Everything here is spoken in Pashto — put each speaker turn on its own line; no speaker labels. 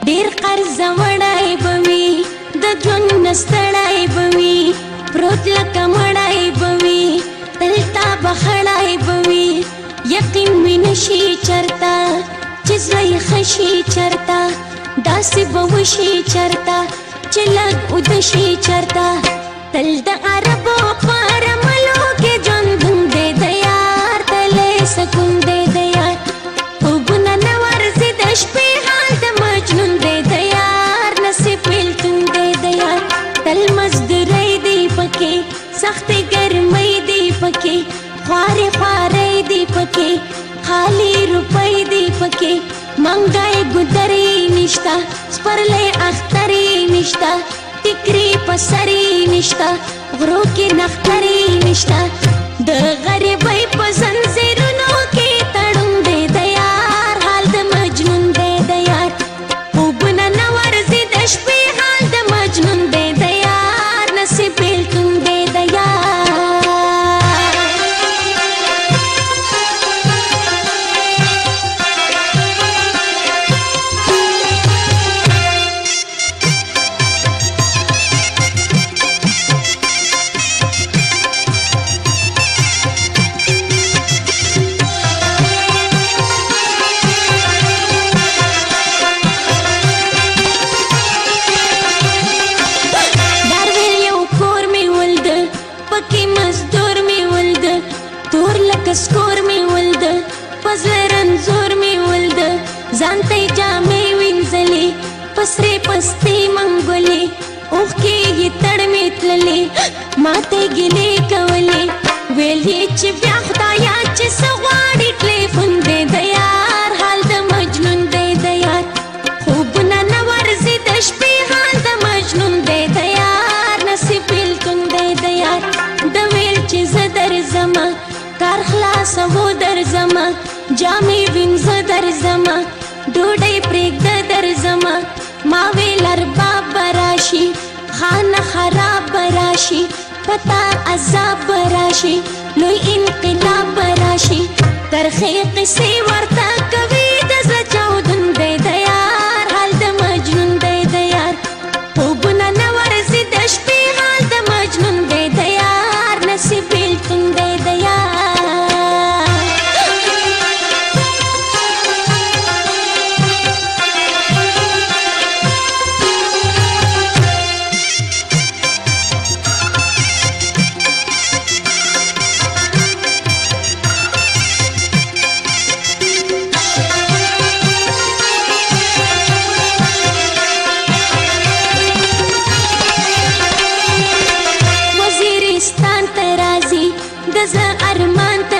ډیر قرض وړای بوي د ژوند نستړای بوي پروت لکه مړای بوي تلتا بخړای بوي یقین مې نشي چرتا چې زړه خشي چرتا داسې به وشي چرتا چې لږ ودشي چرتا تل د عربو پر ملو کې ژوند دی د یار تلې سکون دی د یار خوبونه نه ورځي د شپې حال د مجنون دی د یار نصیب بیلتون دی د یار تل مزدورۍ دی پکې سختې ګرمۍ دی پکې خوارې خوارۍ دی پکې خالی روپۍ دی پکې منګای ګودرې نشته سپرلې اخترې نشته ټیکري پسرې نشته غرو کې نخترې نشته د غریبۍ په زنځیرونو کې تړون دی د یار حال د مجنون دی د یار خوبونه نه ورځي د شپې حال د مجنون دی د یار نصیب بیلتون دی د یار سکور می ولد پزله رنزور می ولد ځانته جامې وینځلې پسرې پستې منګولې اوښکې یې تړ مې تللې ماته ګیلې کولې ویلې چې بیا خدایا چې څه غواړي ټلیفون دی د یار حال د مجنون دی د یار خوبونه نه ورځي د شپې حال د مجنون دی د یار نصیب بیلتون دی د یار د ویل چې زه درځمه کار خلاص وو درځمه جامې وینځه درځمه ډوډۍ پرېږده درځمه ما ویل ارباب به راشي خانه خراب به راشي پتا عذاب به راشي لوی انقلاب به راشي ترخې قصې ورته کوي د زړه چاودون دی د یار حال د مجنون دی د یار خوبونه نه ورځي د شپې حال د مجنون دی د یار نصیب بیلتون دی د یار د زړه ارمان ته